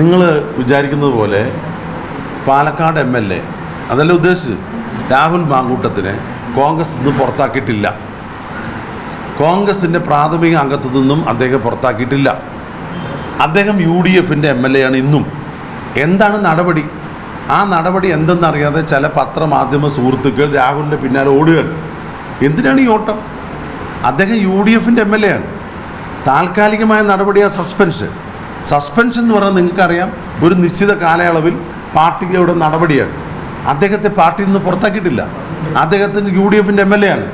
നിങ്ങൾ വിചാരിക്കുന്നത് പോലെ പാലക്കാട് MLA അതല്ല ഉദ്ദേശിച്ച് രാഹുൽ മാങ്കൂട്ടത്തിനെ കോൺഗ്രസ് നിന്ന് പുറത്താക്കിയിട്ടില്ല. കോൺഗ്രസിൻ്റെ പ്രാഥമിക അംഗത്വത്തിൽ നിന്നും അദ്ദേഹം പുറത്താക്കിയിട്ടില്ല. അദ്ദേഹം UDFൻ്റെ MLA ആണ് ഇന്നും. എന്താണ് നടപടി? ആ നടപടി എന്തെന്നറിയാതെ ചില പത്രമാധ്യമ സുഹൃത്തുക്കൾ രാഹുലിൻ്റെ പിന്നാലെ ഓടുകയാണ്. എന്തിനാണ് ഈ ഓട്ടം? അദ്ദേഹം UDFൻ്റെ MLA ആണ്. താൽക്കാലികമായ നടപടിയാണ് സസ്പെൻഷൻ എന്ന് പറഞ്ഞാൽ നിങ്ങൾക്കറിയാം, ഒരു നിശ്ചിത കാലയളവിൽ പാർട്ടിയുടെ നടപടിയാണ്. അദ്ദേഹത്തെ പാർട്ടിയിൽ നിന്ന് പുറത്താക്കിയിട്ടില്ല. അദ്ദേഹത്തിന് UDFൻ്റെ MLA ആണ്.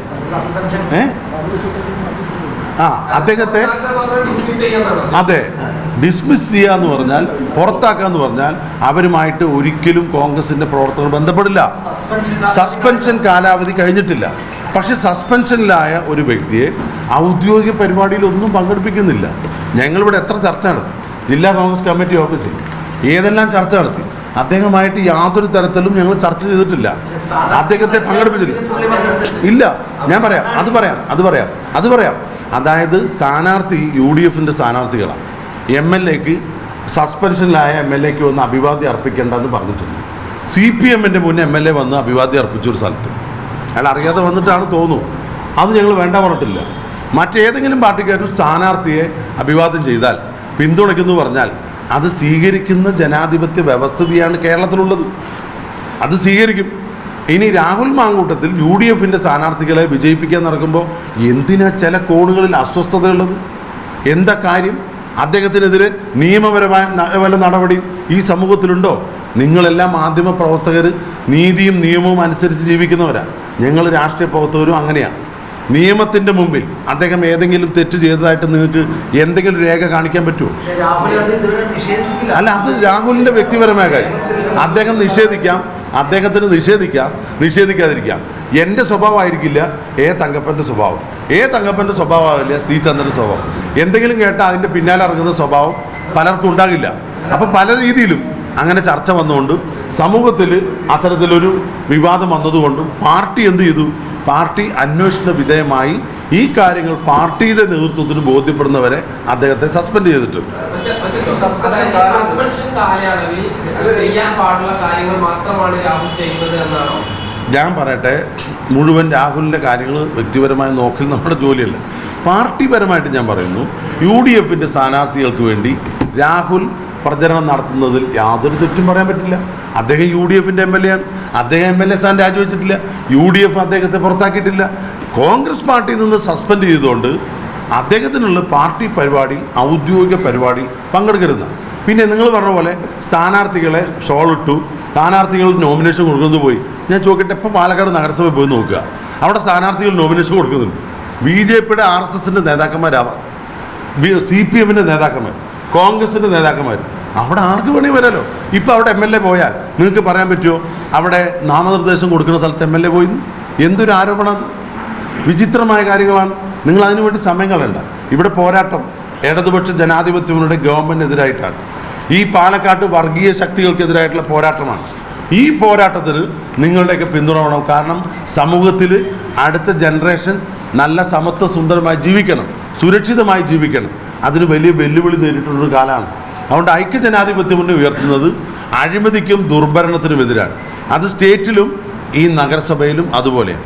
അദ്ദേഹത്തെ അതെ ഡിസ്മിസ് ചെയ്യുക എന്ന് പറഞ്ഞാൽ, പുറത്താക്കുക എന്ന് പറഞ്ഞാൽ അവരുമായിട്ട് ഒരിക്കലും കോൺഗ്രസിൻ്റെ പ്രവർത്തകർ ബന്ധപ്പെടില്ല. സസ്പെൻഷൻ കാലാവധി കഴിഞ്ഞിട്ടില്ല. പക്ഷേ സസ്പെൻഷനിലായ ഒരു വ്യക്തിയെ ഔദ്യോഗിക പരിപാടിയിലൊന്നും പങ്കെടുപ്പിക്കുന്നില്ല. ഞങ്ങളിവിടെ എത്ര ചർച്ച നടത്തി, ജില്ലാ കോൺഗ്രസ് കമ്മിറ്റി ഓഫീസിൽ ഏതെല്ലാം ചർച്ച നടത്തി. അദ്ദേഹമായിട്ട് യാതൊരു തരത്തിലും ഞങ്ങൾ ചർച്ച ചെയ്തിട്ടില്ല. അദ്ദേഹത്തെ പങ്കെടുപ്പിച്ചില്ല. ഇല്ല, ഞാൻ അത് പറയാം. അതായത് സ്ഥാനാർത്ഥി UDFൻ്റെ സ്ഥാനാർത്ഥികളാണ്. MLAക്ക് സസ്പെൻഷനിലായ MLAക്ക് വന്ന് അഭിവാദ്യം അർപ്പിക്കേണ്ടെന്ന് പറഞ്ഞിട്ടുണ്ട്. CPMൻ്റെ മുന്നേ MLA വന്ന് അഭിവാദ്യം അർപ്പിച്ചൊരു സ്ഥലത്ത് അയാൾ അറിയാതെ വന്നിട്ടാണ് തോന്നുന്നു. അത് ഞങ്ങൾ വേണ്ട പറഞ്ഞിട്ടില്ല. മറ്റേതെങ്കിലും പാർട്ടിക്കാരും സ്ഥാനാർത്ഥിയെ അഭിവാദ്യം ചെയ്താൽ പിന്തുണയ്ക്കുന്നു പറഞ്ഞാൽ അത് സ്വീകരിക്കുന്ന ജനാധിപത്യ വ്യവസ്ഥിതിയാണ് കേരളത്തിലുള്ളത്. അത് സ്വീകരിക്കും. ഇനി രാഹുൽ മാങ്കൂട്ടത്തിൽ UDFൻ്റെ സ്ഥാനാർത്ഥികളെ വിജയിപ്പിക്കാൻ നടക്കുമ്പോൾ എന്തിനാ ചില കോണുകളിൽ അസ്വസ്ഥതയുള്ളത്? എന്താ കാര്യം? അദ്ദേഹത്തിനെതിരെ നിയമപരമായ വല്ല നടപടിയും ഈ സമൂഹത്തിലുണ്ടോ? നിങ്ങളെല്ലാം മാധ്യമ പ്രവർത്തകർ നീതിയും നിയമവും അനുസരിച്ച് ജീവിക്കുന്നവരാണ്. ഞങ്ങൾ രാഷ്ട്രീയ പ്രവർത്തകരും അങ്ങനെയാണ്. നിയമത്തിൻ്റെ മുമ്പിൽ അദ്ദേഹം ഏതെങ്കിലും തെറ്റ് ചെയ്തതായിട്ട് നിങ്ങൾക്ക് എന്തെങ്കിലും രേഖ കാണിക്കാൻ പറ്റുമോ? അല്ല, അത് രാഹുലിൻ്റെ വ്യക്തിപരമായ കാര്യം. അദ്ദേഹം അദ്ദേഹത്തിന് നിഷേധിക്കാതിരിക്കാം. എൻ്റെ സ്വഭാവമായിരിക്കില്ല തങ്കപ്പൻ്റെ സ്വഭാവം. തങ്കപ്പൻ്റെ സ്വഭാവമാവില്ല C ചന്ദ്രൻ്റെ സ്വഭാവം. എന്തെങ്കിലും കേട്ടാൽ അതിൻ്റെ പിന്നാലെ ഇറങ്ങുന്ന സ്വഭാവം പലർക്കും ഉണ്ടാകില്ല. അപ്പോൾ പല രീതിയിലും അങ്ങനെ ചർച്ച വന്നുകൊണ്ട് സമൂഹത്തിൽ അത്തരത്തിലൊരു വിവാദം വന്നതുകൊണ്ടും പാർട്ടി എന്ത് ചെയ്തു? പാർട്ടി അന്വേഷണ വിധേയമായി ഈ കാര്യങ്ങൾ പാർട്ടിയുടെ നേതൃത്വത്തിന് ബോധ്യപ്പെടുന്നവരെ അദ്ദേഹത്തെ സസ്പെൻഡ് ചെയ്തിട്ടുണ്ട്. ഞാൻ പറയട്ടെ, മുഴുവൻ രാഹുലിൻ്റെ കാര്യങ്ങൾ വ്യക്തിപരമായി നോക്കൽ നമ്മുടെ ജോലിയല്ല. പാർട്ടിപരമായിട്ട് ഞാൻ പറയുന്നു, UDFൻ്റെ സ്ഥാനാർത്ഥികൾക്ക് വേണ്ടി രാഹുൽ പ്രചരണം നടത്തുന്നതിൽ യാതൊരു തെറ്റും പറയാൻ പറ്റില്ല. അദ്ദേഹം UDFൻ്റെ MLA ആണ്. അദ്ദേഹം MLA സ്ഥാനം രാജിവെച്ചിട്ടില്ല. UDF അദ്ദേഹത്തെ പുറത്താക്കിയിട്ടില്ല. കോൺഗ്രസ് പാർട്ടിയിൽ നിന്ന് സസ്പെൻഡ് ചെയ്തുകൊണ്ട് അദ്ദേഹത്തിനുള്ള പാർട്ടി പരിപാടി, ഔദ്യോഗിക പരിപാടി പങ്കെടുക്കരുത്. പിന്നെ നിങ്ങൾ പറഞ്ഞ പോലെ സ്ഥാനാർത്ഥികളെ ഷോളിട്ടു, സ്ഥാനാർത്ഥികൾ നോമിനേഷൻ കൊടുക്കുന്നത് പോയി. ഞാൻ ചോദിക്കട്ടെ, ഇപ്പോൾ പാലക്കാട് നഗരസഭ പോയി നോക്കുക, അവിടെ സ്ഥാനാർത്ഥികൾ നോമിനേഷൻ കൊടുക്കുന്നുണ്ട്. BJPയുടെ RSSൻ്റെ നേതാക്കന്മാരാവാം, CPMൻ്റെ നേതാക്കന്മാർ, കോൺഗ്രസിൻ്റെ നേതാക്കന്മാർ. അവിടെ ആർക്ക് വേണേ വരാലോ. ഇപ്പോൾ അവിടെ MLA പോയാൽ നിങ്ങൾക്ക് പറയാൻ പറ്റുമോ അവിടെ നാമനിർദ്ദേശം കൊടുക്കുന്ന സ്ഥലത്ത് MLA പോയി? എന്തൊരു ആരോപണം! അത് വിചിത്രമായ കാര്യങ്ങളാണ്. നിങ്ങൾ അതിനു വേണ്ടി സമയം കളയണ്ട. ഇവിടെ പോരാട്ടം ഇടതുപക്ഷ ജനാധിപത്യങ്ങളുടെ ഗവൺമെൻറ്റിനെതിരായിട്ടാണ്. ഈ പാലക്കാട്ട് വർഗീയ ശക്തികൾക്കെതിരായിട്ടുള്ള പോരാട്ടമാണ്. ഈ പോരാട്ടത്തിന് നിങ്ങളുടെയൊക്കെ പിന്തുണ വേണം. കാരണം സമൂഹത്തിൽ അടുത്ത ജനറേഷൻ നല്ല സമത്വ സുന്ദരമായി ജീവിക്കണം, സുരക്ഷിതമായി ജീവിക്കണം. അതിന് വലിയ വെല്ലുവിളി നേരിട്ടുള്ളൊരു കാലമാണ്. അതുകൊണ്ട് ഐക്യജനാധിപത്യം ഉയർത്തുന്നത് അഴിമതിക്കും ദുർഭരണത്തിനും എതിരാണ്. അത് സ്റ്റേറ്റിലും ഈ നഗരസഭയിലും അതുപോലെയാണ്.